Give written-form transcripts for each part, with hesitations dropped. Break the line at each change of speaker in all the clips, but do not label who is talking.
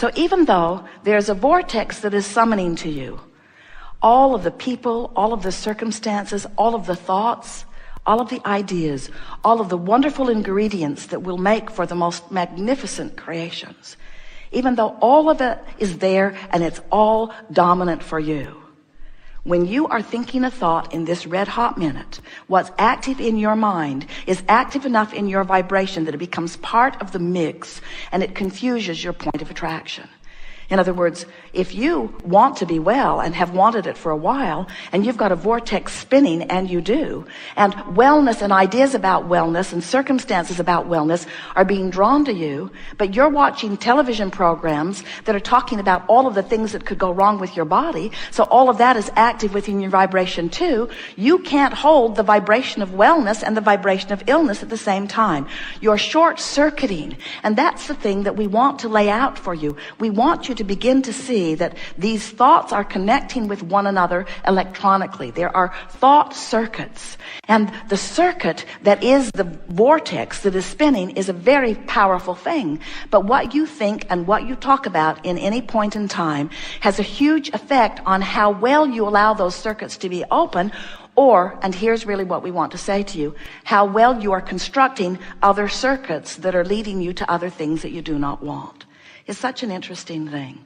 So even though there's a vortex that is summoning to you all of the people, all of the circumstances, all of the thoughts, all of the ideas, all of the wonderful ingredients that will make for the most magnificent creations, even though all of it is there and it's all dominant for you, when you are thinking a thought in this red hot minute, what's active in your mind is active enough in your vibration that it becomes part of the mix and it confuses your point of attraction. In other words, if you want to be well and have wanted it for a while, and you've got a vortex spinning, and you do, and wellness and ideas about wellness and circumstances about wellness are being drawn to you, but you're watching television programs that are talking about all of the things that could go wrong with your body, so all of that is active within your vibration too, you can't hold the vibration of wellness and the vibration of illness at the same time. You're short-circuiting, and that's the thing that we want to lay out for you. We want you to begin to see that these thoughts are connecting with one another electronically. There are thought circuits, and the circuit that is the vortex that is spinning is a very powerful thing. But what you think and what you talk about in any point in time has a huge effect on how well you allow those circuits to be open, or, and here's really what we want to say to you, how well you are constructing other circuits that are leading you to other things that you do not want. It's such an interesting thing.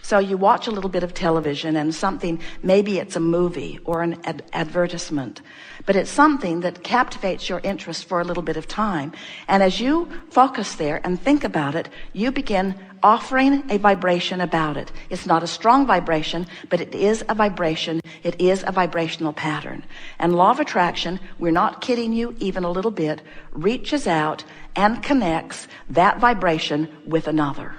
So you watch a little bit of television and something, maybe it's a movie or an advertisement, but it's something that captivates your interest for a little bit of time. And as you focus there and think about it, you begin offering a vibration about it. It's not a strong vibration, but it is a vibration. It is a vibrational pattern. And law of attraction, we're not kidding you even a little bit, reaches out and connects that vibration with another.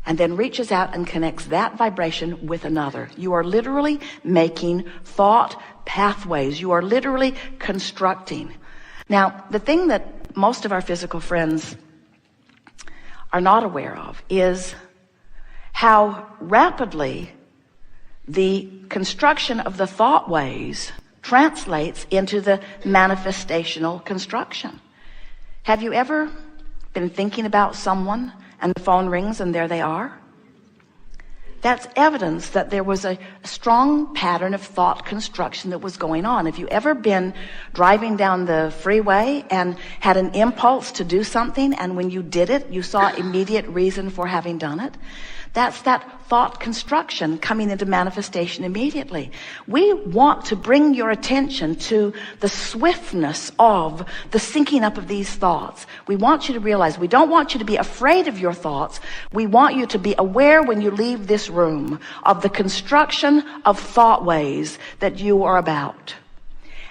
And then reaches out and connects that vibration with another. You are literally making thought pathways. You are literally constructing. Now, the thing that most of our physical friends are not aware of is how rapidly the construction of the thought ways translates into the manifestational construction. Have you ever been thinking about someone and the phone rings and there they are? That's evidence that there was a strong pattern of thought construction that was going on. Have you ever been driving down the freeway and had an impulse to do something, and when you did it, you saw immediate reason for having done it? That's that thought construction coming into manifestation immediately. We want to bring your attention to the swiftness of the syncing up of these thoughts. We want you to realize we don't want you to be afraid of your thoughts. We want you to be aware when you leave this room of the construction of thought ways that you are about.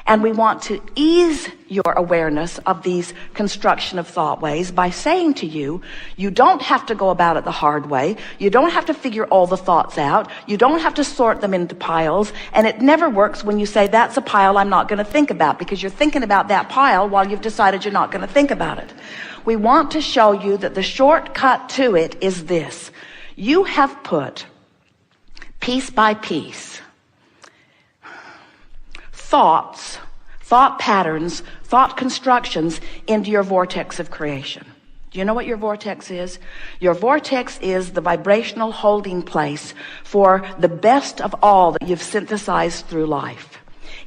And we want to ease your awareness of these construction of thought ways by saying to you, you don't have to go about it the hard way. You don't have to figure all the thoughts out. You don't have to sort them into piles. And it never works when you say, that's a pile I'm not going to think about, because you're thinking about that pile while you've decided you're not going to think about it. We want to show you that the shortcut to it is this. You have put, piece by piece, thoughts, thought patterns, thought constructions into your vortex of creation. Do you know what your vortex is? Your vortex is the vibrational holding place for the best of all that you've synthesized through life.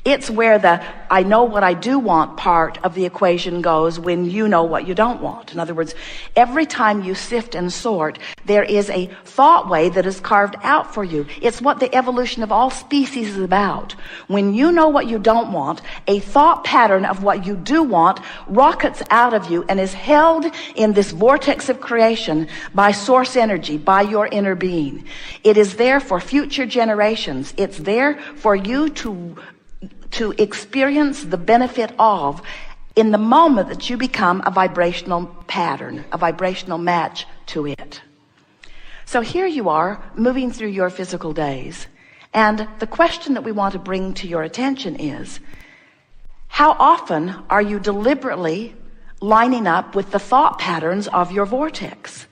It's where the I know what I do want part of the equation goes when you know what you don't want. In other words, every time you sift and sort, there is a thought way that is carved out for you. It's what the evolution of all species is about. When you know what you don't want, a thought pattern of what you do want rockets out of you and is held in this vortex of creation by source energy, by your inner being. It is there for future generations. It's there for you to experience the benefit of in the moment that you become a vibrational pattern, a vibrational match to it. So here you are moving through your physical days, and the question that we want to bring to your attention is, how often are you deliberately lining up with the thought patterns of your vortex?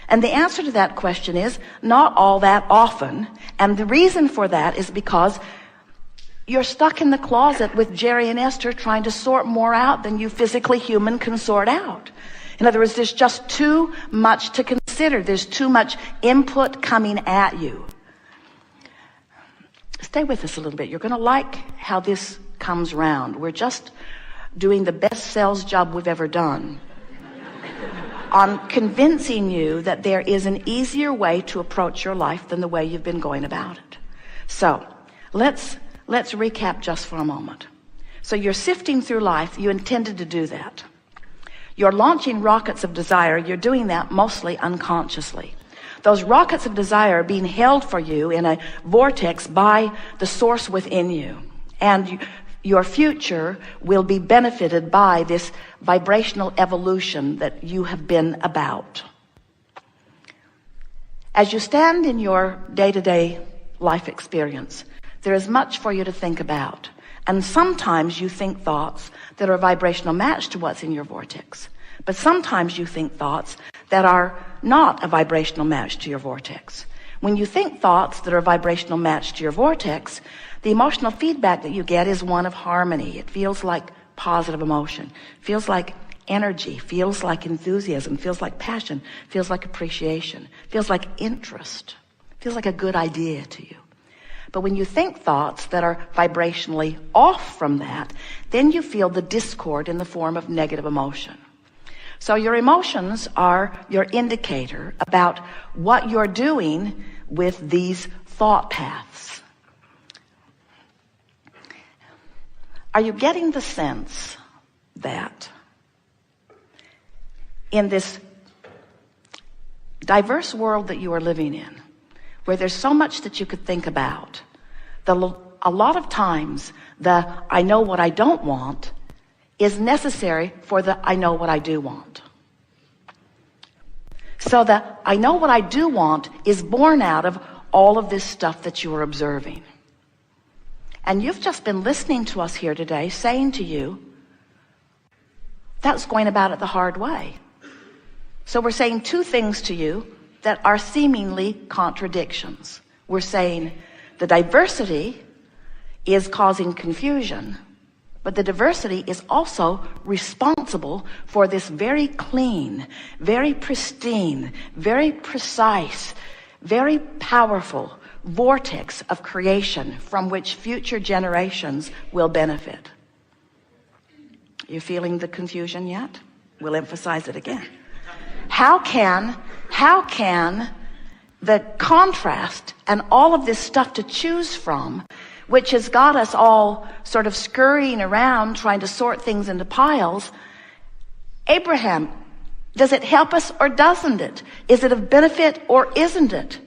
And the answer to that question is not all that often, and the reason for that is because you're stuck in the closet with Jerry and Esther trying to sort more out than you physically human can sort out. In other words, there's just too much to consider. consider there's too much input coming at you. Stay with us a little bit. You're going to like how this comes round. We're just doing the best sales job we've ever done on convincing you that there is an easier way to approach your life than the way you've been going about it. So let's recap just for a moment. So you're sifting through life. You intended to do that. You're launching rockets of desire. You're doing that mostly unconsciously. Those rockets of desire are being held for you in a vortex by the source within you. And your future will be benefited by this vibrational evolution that you have been about. As you stand in your day-to-day life experience, there is much for you to think about. And sometimes you think thoughts that are a vibrational match to what's in your vortex. But sometimes you think thoughts that are not a vibrational match to your vortex. When you think thoughts that are a vibrational match to your vortex, the emotional feedback that you get is one of harmony. It feels like positive emotion, feels like energy, feels like enthusiasm, feels like passion, feels like appreciation, feels like interest, feels like a good idea to you. But when you think thoughts that are vibrationally off from that, then you feel the discord in the form of negative emotion. So your emotions are your indicator about what you're doing with these thought paths. Are you getting the sense that in this diverse world that you are living in, where there's so much that you could think about, a lot of times the I know what I don't want is necessary for the I know what I do want. So the I know what I do want is born out of all of this stuff that you are observing. And you've just been listening to us here today saying to you, that's going about it the hard way. So we're saying two things to you that are seemingly contradictions. We're saying the diversity is causing confusion, but the diversity is also responsible for this very clean, very pristine, very precise, very powerful vortex of creation from which future generations will benefit. You feeling the confusion yet? We'll emphasize it again. How can the contrast and all of this stuff to choose from, which has got us all sort of scurrying around trying to sort things into piles, Abraham, does it help us or doesn't it? Is it of benefit or isn't it?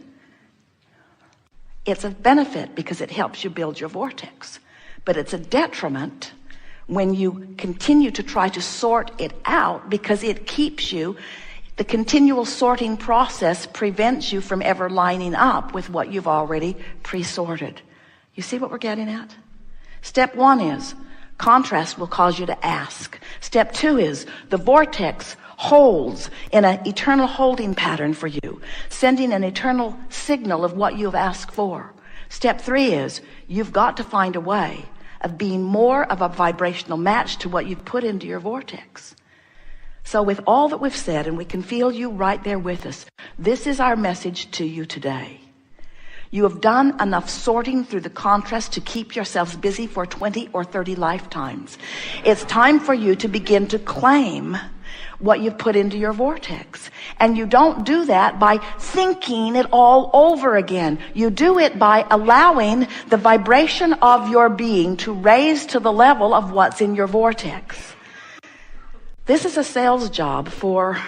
It's of benefit because it helps you build your vortex. But it's a detriment when you continue to try to sort it out because it keeps you, the continual sorting process prevents you from ever lining up with what you've already pre-sorted. You see what we're getting at? Step one is contrast will cause you to ask. Step two is the vortex holds in an eternal holding pattern for you, sending an eternal signal of what you've asked for. Step three is you've got to find a way of being more of a vibrational match to what you've put into your vortex. So with all that we've said, and we can feel you right there with us, this is our message to you today. You have done enough sorting through the contrast to keep yourselves busy for 20 or 30 lifetimes. It's time for you to begin to claim what you've put into your vortex. And you don't do that by thinking it all over again. You do it by allowing the vibration of your being to raise to the level of what's in your vortex. This is a sales job for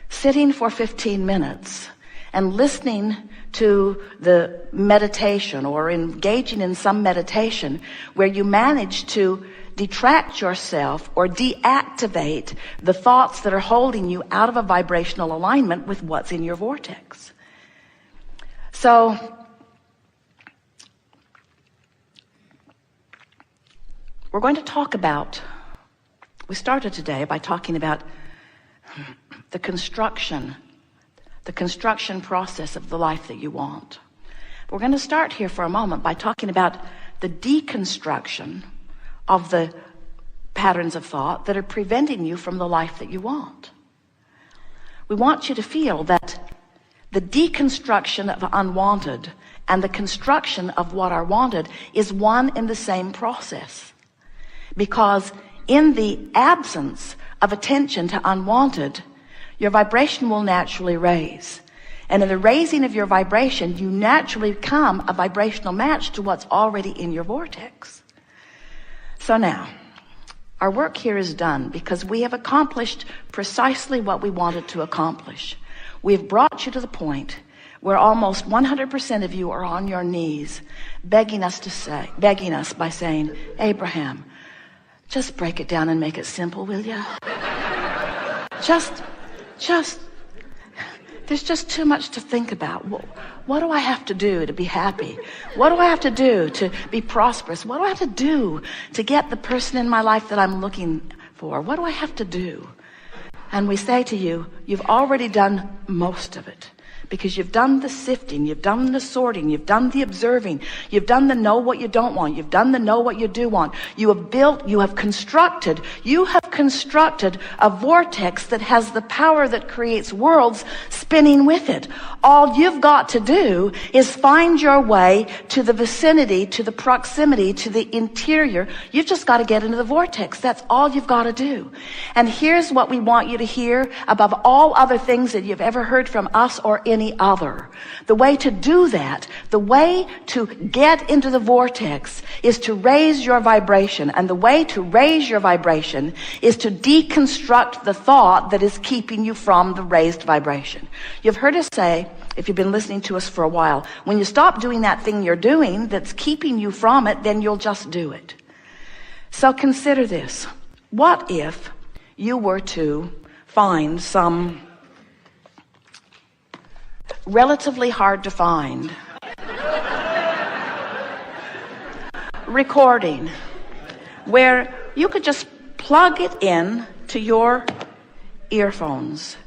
sitting for 15 minutes and listening to the meditation or engaging in some meditation where you manage to detract yourself or deactivate the thoughts that are holding you out of a vibrational alignment with what's in your vortex. So we're going to talk about, we started today by talking about the construction process of the life that you want. We're going to start here for a moment by talking about the deconstruction of the patterns of thought that are preventing you from the life that you want. we want you to feel that the deconstruction of unwanted and the construction of what are wanted is one and the same process. Because in the absence of attention to unwanted, your vibration will naturally raise. And in the raising of your vibration, you naturally become a vibrational match to what's already in your vortex. So now, our work here is done because we have accomplished precisely what we wanted to accomplish. We've brought you to the point where almost 100% of you are on your knees, begging us by saying, Abraham, just break it down and make it simple, will you? There's just too much to think about. What do I have to do to be happy? What do I have to do to be prosperous? What do I have to do to get the person in my life that I'm looking for? What do I have to do? And we say to you, you've already done most of it. Because you've done the sifting, you've done the sorting, you've done the observing, you've done the know what you don't want, you've done the know what you do want. You have constructed a vortex that has the power that creates worlds spinning with it. All you've got to do is find your way to the vicinity, to the proximity, to the interior. You've just got to get into the vortex. That's all you've got to do. And here's what we want you to hear above all other things that you've ever heard from us or any other. The way to do that, the way to get into the vortex is to raise your vibration. And the way to raise your vibration is to deconstruct the thought that is keeping you from the raised vibration. You've heard us say, if you've been listening to us for a while, when you stop doing that thing you're doing that's keeping you from it, then you'll just do it. So consider this. What if you were to find some relatively hard to find recording where you could just plug it in to your earphones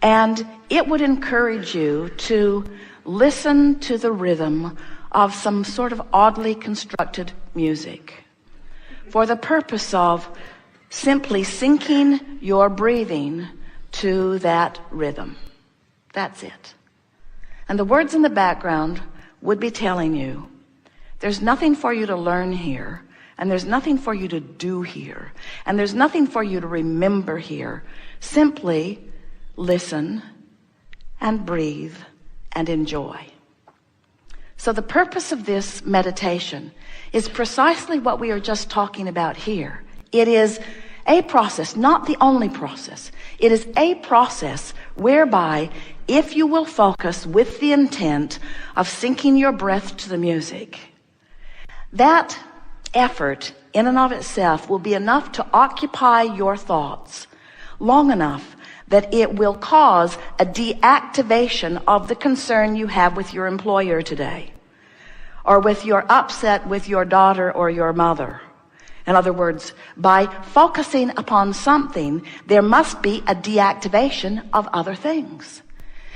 and it would encourage you to listen to the rhythm of some sort of oddly constructed music for the purpose of simply syncing your breathing to that rhythm. That's it. And the words in the background would be telling you, there's nothing for you to learn here, and there's nothing for you to do here, and there's nothing for you to remember here. Simply listen and breathe and enjoy. So the purpose of this meditation is precisely what we are just talking about here. It is a process, not the only process. It is a process whereby if you will focus with the intent of syncing your breath to the music, that effort in and of itself will be enough to occupy your thoughts long enough that it will cause a deactivation of the concern you have with your employer today, or with your upset with your daughter or your mother. In other words, by focusing upon something, there must be a deactivation of other things.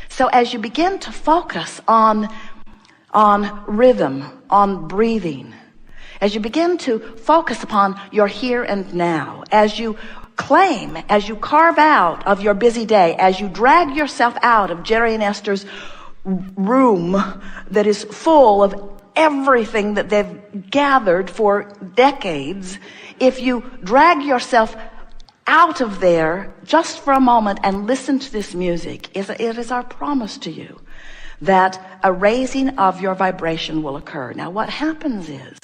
So as you begin to focus on rhythm, on breathing, as you begin to focus upon your here and now, as you claim, as you carve out of your busy day, as you drag yourself out of Jerry and Esther's room that is full of everything that they've gathered for decades, if you drag yourself out of there just for a moment and listen to this music, it is our promise to you that a raising of your vibration will occur. Now what happens is,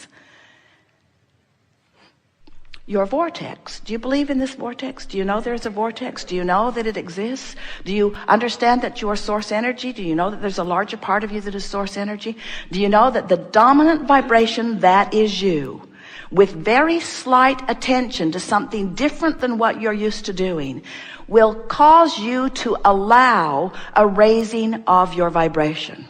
your vortex. Do you believe in this vortex? Do you know there's a vortex? Do you know that it exists? Do you understand that you are source energy? Do you know that there's a larger part of you that is source energy? Do you know that the dominant vibration that is you, with very slight attention to something different than what you're used to doing, will cause you to allow a raising of your vibration?